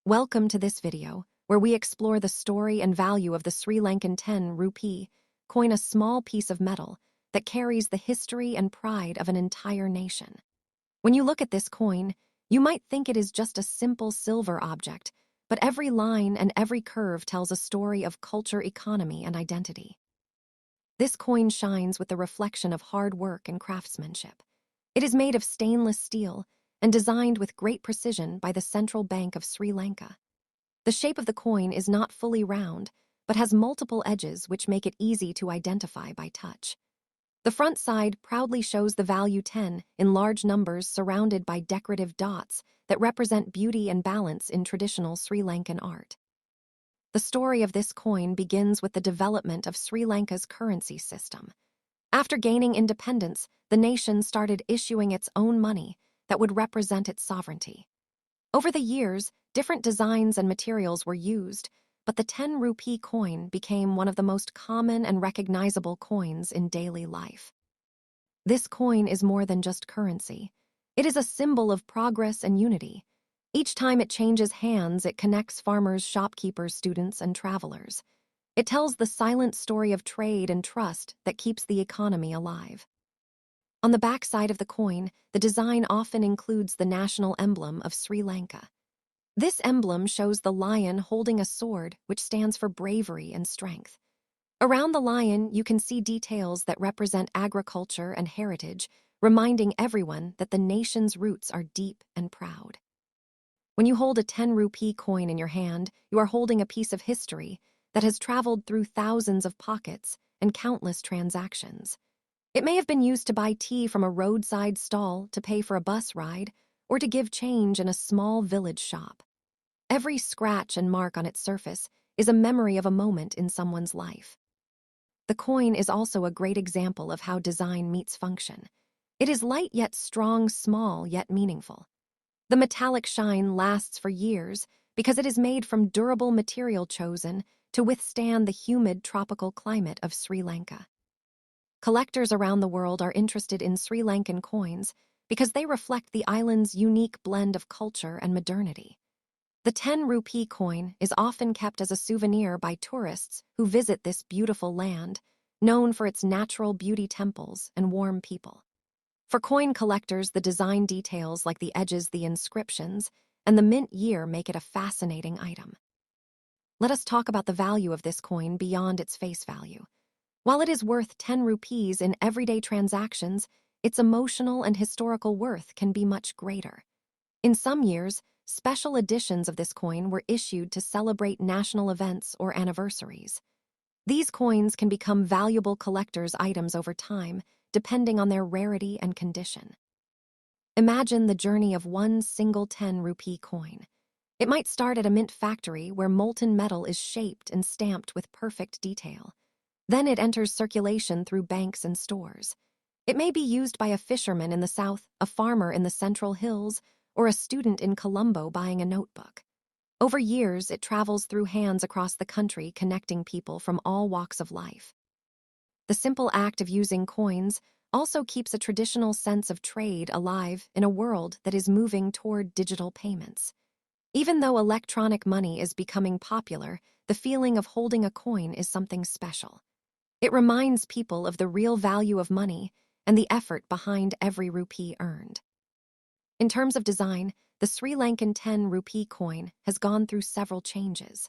Welcome to this video, where we explore the story and value of the Sri Lankan 10 rupee coin, a small piece of metal that carries the history and pride of an entire nation. When you look at this coin, you might think it is just a simple silver object, but every line and every curve tells a story of culture, economy, and identity. This coin shines with the reflection of hard work and craftsmanship. It is made of stainless steel and designed with great precision by the Central Bank of Sri Lanka. The shape of the coin is not fully round, but has multiple edges which make it easy to identify by touch. The front side proudly shows the value 10 in large numbers surrounded by decorative dots that represent beauty and balance in traditional Sri Lankan art. The story of this coin begins with the development of Sri Lanka's currency system. After gaining independence, the nation started issuing its own money that would represent its sovereignty. Over the years, different designs and materials were used, but the 10 rupee coin became one of the most common and recognizable coins in daily life. This coin is more than just currency. It is a symbol of progress and unity. Each time it changes hands, it connects farmers, shopkeepers, students, and travelers. It tells the silent story of trade and trust that keeps the economy alive. On the back side of the coin, the design often includes the national emblem of Sri Lanka. This emblem shows the lion holding a sword, which stands for bravery and strength. Around the lion, you can see details that represent agriculture and heritage, reminding everyone that the nation's roots are deep and proud. When you hold a 10 rupee coin in your hand, you are holding a piece of history that has traveled through thousands of pockets and countless transactions. It may have been used to buy tea from a roadside stall, to pay for a bus ride, or to give change in a small village shop. Every scratch and mark on its surface is a memory of a moment in someone's life. The coin is also a great example of how design meets function. It is light yet strong, small yet meaningful. The metallic shine lasts for years because it is made from durable material chosen to withstand the humid tropical climate of Sri Lanka. Collectors around the world are interested in Sri Lankan coins because they reflect the island's unique blend of culture and modernity. The 10 rupee coin is often kept as a souvenir by tourists who visit this beautiful land, known for its natural beauty, temples, and warm people. For coin collectors, the design details like the edges, the inscriptions, and the mint year make it a fascinating item. Let us talk about the value of this coin beyond its face value. While it is worth 10 rupees in everyday transactions, its emotional and historical worth can be much greater. In some years, special editions of this coin were issued to celebrate national events or anniversaries. These coins can become valuable collector's items over time, depending on their rarity and condition. Imagine the journey of one single 10 rupee coin. It might start at a mint factory where molten metal is shaped and stamped with perfect detail. Then it enters circulation through banks and stores. It may be used by a fisherman in the south, a farmer in the Central Hills, or a student in Colombo buying a notebook. Over years, it travels through hands across the country, connecting people from all walks of life. The simple act of using coins also keeps a traditional sense of trade alive in a world that is moving toward digital payments. Even though electronic money is becoming popular, the feeling of holding a coin is something special. It reminds people of the real value of money and the effort behind every rupee earned. In terms of design, the Sri Lankan 10 rupee coin has gone through several changes.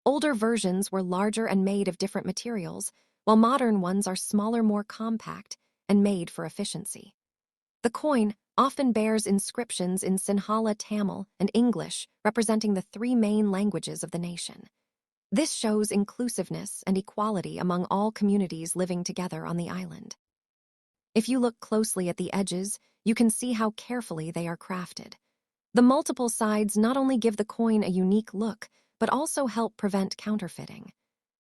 Older versions were larger and made of different materials, while modern ones are smaller, more compact, and made for efficiency. The coin often bears inscriptions in Sinhala, Tamil, and English, representing the three main languages of the nation. This shows inclusiveness and equality among all communities living together on the island. If you look closely at the edges, you can see how carefully they are crafted. The multiple sides not only give the coin a unique look, but also help prevent counterfeiting.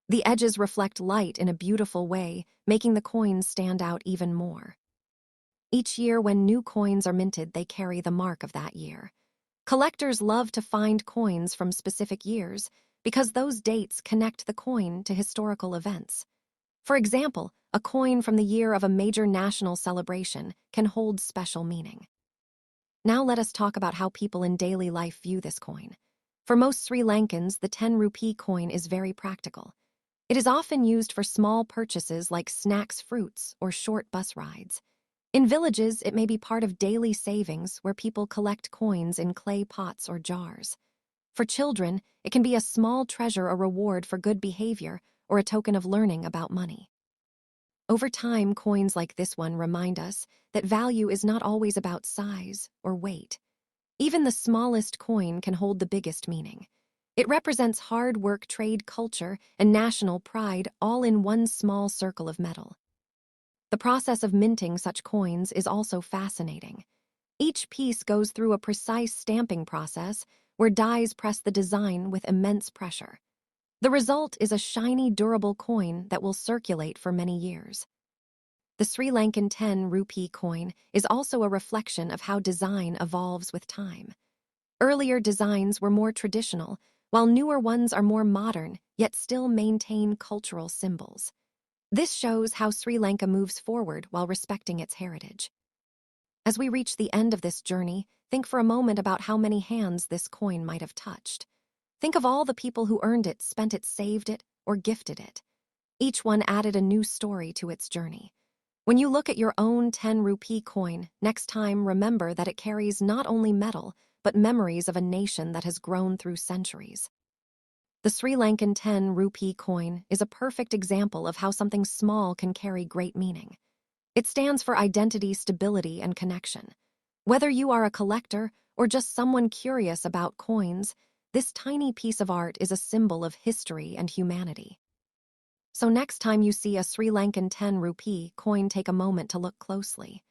The edges reflect light in a beautiful way, making the coins stand out even more. Each year when new coins are minted, they carry the mark of that year. Collectors love to find coins from specific years because those dates connect the coin to historical events. For example, a coin from the year of a major national celebration can hold special meaning. Now let us talk about how people in daily life view this coin. For most Sri Lankans, the 10 rupee coin is very practical. It is often used for small purchases like snacks, fruits, or short bus rides. In villages, it may be part of daily savings where people collect coins in clay pots or jars. For children, it can be a small treasure, a reward for good behavior, or a token of learning about money. Over time, coins like this one remind us that value is not always about size or weight. Even the smallest coin can hold the biggest meaning. It represents hard work, trade culture, and national pride all in one small circle of metal. The process of minting such coins is also fascinating. Each piece goes through a precise stamping process where dies press the design with immense pressure. The result is a shiny, durable coin that will circulate for many years. The Sri Lankan 10 rupee coin is also a reflection of how design evolves with time. Earlier designs were more traditional, while newer ones are more modern, yet still maintain cultural symbols. This shows how Sri Lanka moves forward while respecting its heritage. As we reach the end of this journey, think for a moment about how many hands this coin might have touched. Think of all the people who earned it, spent it, saved it, or gifted it. Each one added a new story to its journey. When you look at your own 10 rupee coin, next time remember that it carries not only metal, but memories of a nation that has grown through centuries. The Sri Lankan 10 rupee coin is a perfect example of how something small can carry great meaning. It stands for identity, stability, and connection. Whether you are a collector or just someone curious about coins, this tiny piece of art is a symbol of history and humanity. So next time you see a Sri Lankan 10 rupee coin, take a moment to look closely.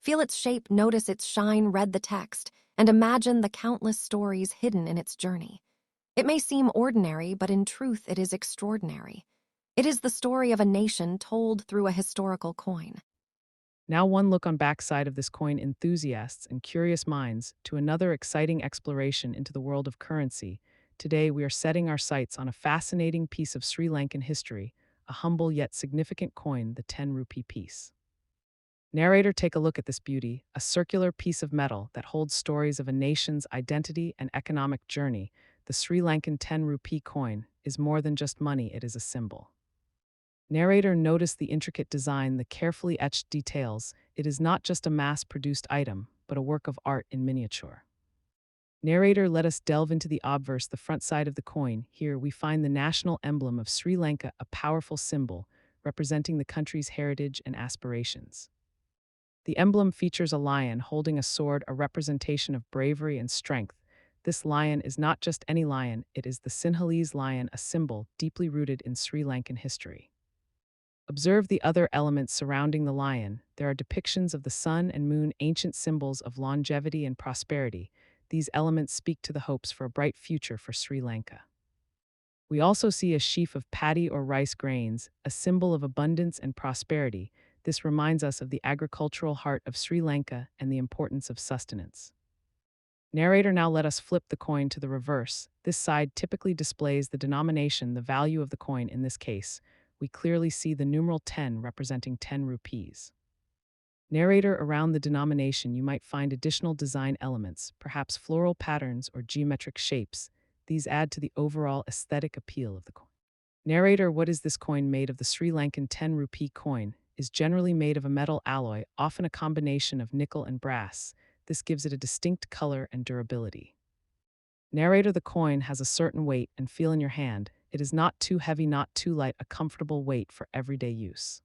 Feel its shape, notice its shine, read the text, and imagine the countless stories hidden in its journey. It may seem ordinary, but in truth it is extraordinary. It is the story of a nation told through a historical coin. Now one look on backside of this coin enthusiasts and curious minds to another exciting exploration into the world of currency. Today we are setting our sights on a fascinating piece of Sri Lankan history, a humble yet significant coin, the 10 rupee piece. Narrator, take a look at this beauty, a circular piece of metal that holds stories of a nation's identity and economic journey. The Sri Lankan 10 rupee coin is more than just money, it is a symbol. Narrator, notice the intricate design, the carefully etched details. It is not just a mass-produced item, but a work of art in miniature. Narrator, let us delve into the obverse, the front side of the coin. Here we find the national emblem of Sri Lanka, a powerful symbol representing the country's heritage and aspirations. The emblem features a lion holding a sword, a representation of bravery and strength. This lion is not just any lion, it is the Sinhalese lion, a symbol deeply rooted in Sri Lankan history. Observe the other elements surrounding the lion. There are depictions of the sun and moon, ancient symbols of longevity and prosperity. These elements speak to the hopes for a bright future for Sri Lanka. We also see a sheaf of paddy or rice grains, a symbol of abundance and prosperity. This reminds us of the agricultural heart of Sri Lanka and the importance of sustenance. Narrator, now let us flip the coin to the reverse. This side typically displays the denomination, the value of the coin. In this case, we clearly see the numeral 10 representing 10 rupees. Narrator, around the denomination you might find additional design elements, perhaps floral patterns or geometric shapes. These add to the overall aesthetic appeal of the coin. Narrator, what is this coin made of? The Sri Lankan 10 rupee coin is generally made of a metal alloy, often a combination of nickel and brass. This gives it a distinct color and durability. Narrator, the coin has a certain weight and feel in your hand. It is not too heavy, not too light, a comfortable weight for everyday use.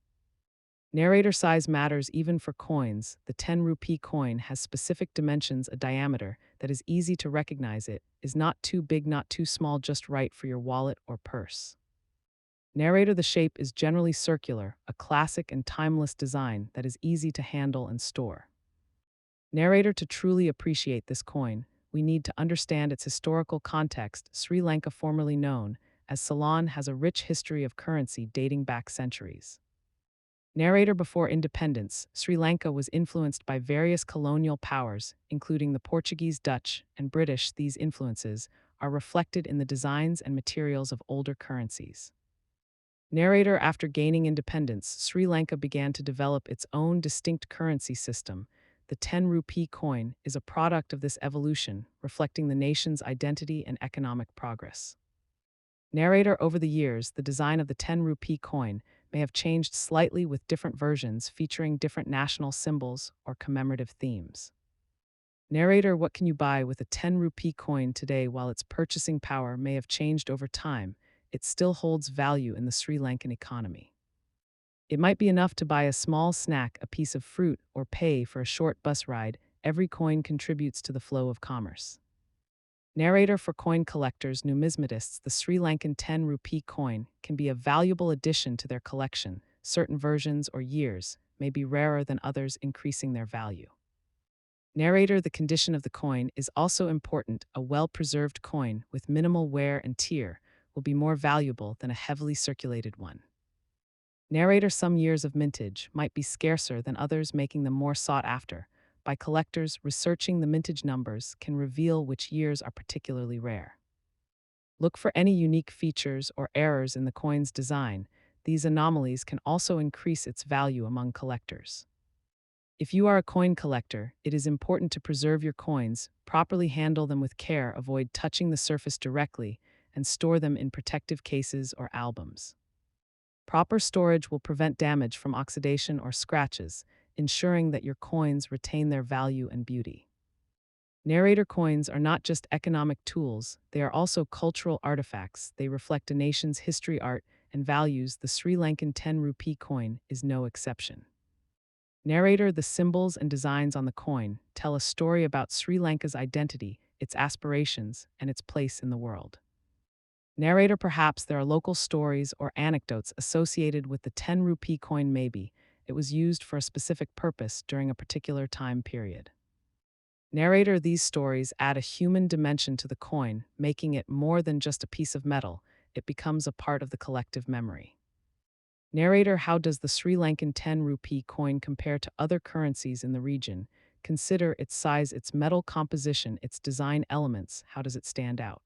Narrator, size matters even for coins. The 10 rupee coin has specific dimensions, a diameter that is easy to recognize. It is not too big, not too small, just right for your wallet or purse. Narrator, the shape is generally circular, a classic and timeless design that is easy to handle and store. Narrator, to truly appreciate this coin, we need to understand its historical context. Sri Lanka, formerly known as Ceylon, has a rich history of currency dating back centuries. Narrator, before independence, Sri Lanka was influenced by various colonial powers, including the Portuguese, Dutch, and British. These influences are reflected in the designs and materials of older currencies. Narrator, after gaining independence, Sri Lanka began to develop its own distinct currency system. the 10 rupee coin is a product of this evolution, reflecting the nation's identity and economic progress. Narrator: over the years, the design of the 10 rupee coin may have changed slightly with different versions featuring different national symbols or commemorative themes. Narrator: what can you buy with a 10 rupee coin today? While its purchasing power may have changed over time, it still holds value in the Sri Lankan economy. It might be enough to buy a small snack, a piece of fruit, or pay for a short bus ride. Every coin contributes to the flow of commerce. Narrator: for coin collectors, numismatists, the Sri Lankan 10 rupee coin can be a valuable addition to their collection. Certain versions or years may be rarer than others, increasing their value. Narrator: the condition of the coin is also important. A well-preserved coin with minimal wear and tear will be more valuable than a heavily circulated one. Narrator: some years of mintage might be scarcer than others, making them more sought after by collectors. Researching the mintage numbers can reveal which years are particularly rare. Look for any unique features or errors in the coin's design. These anomalies can also increase its value among collectors. If you are a coin collector, it is important to preserve your coins, properly handle them with care, avoid touching the surface directly, and store them in protective cases or albums. Proper storage will prevent damage from oxidation or scratches, ensuring that your coins retain their value and beauty. Narrator: coins are not just economic tools, they are also cultural artifacts. They reflect a nation's history, art, and values. The Sri Lankan 10 rupee coin is no exception. Narrator: the symbols and designs on the coin tell a story about Sri Lanka's identity, its aspirations, and its place in the world. Narrator: perhaps there are local stories or anecdotes associated with the 10 rupee coin. Maybe it was used for a specific purpose during a particular time period. Narrator: these stories add a human dimension to the coin, making it more than just a piece of metal. It becomes a part of the collective memory. Narrator: how does the Sri Lankan 10 rupee coin compare to other currencies in the region? Consider its size, its metal composition, its design elements. How does it stand out?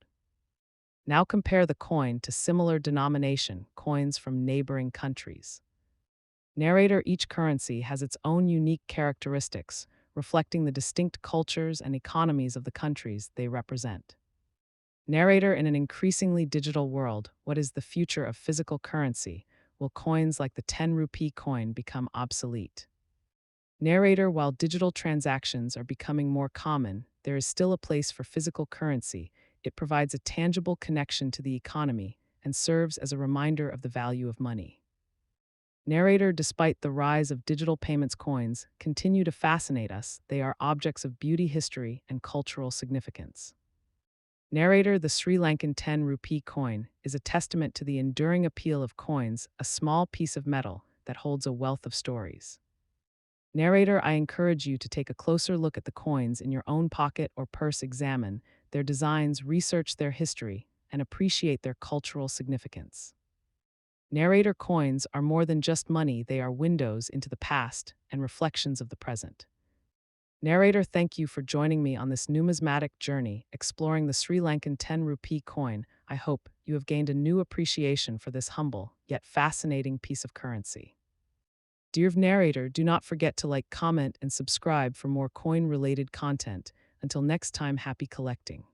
Now compare the coin to similar denomination coins from neighboring countries. Narrator: each currency has its own unique characteristics, reflecting the distinct cultures and economies of the countries they represent. Narrator: in an increasingly digital world, what is the future of physical currency? Will coins like the 10 rupee coin become obsolete? Narrator: while digital transactions are becoming more common, there is still a place for physical currency. It provides a tangible connection to the economy and serves as a reminder of the value of money. Narrator: despite the rise of digital payments, coins continue to fascinate us. They are objects of beauty, history, and cultural significance. Narrator: the Sri Lankan 10 rupee coin is a testament to the enduring appeal of coins, a small piece of metal that holds a wealth of stories. Narrator: I encourage you to take a closer look at the coins in your own pocket or purse. Examine their designs, research their history, and appreciate their cultural significance. Narrator: coins are more than just money, they are windows into the past and reflections of the present. Narrator: thank you for joining me on this numismatic journey, exploring the Sri Lankan 10 rupee coin. I hope you have gained a new appreciation for this humble yet fascinating piece of currency. Dear Narrator, do not forget to like, comment, and subscribe for more coin-related content. Until next time, happy collecting.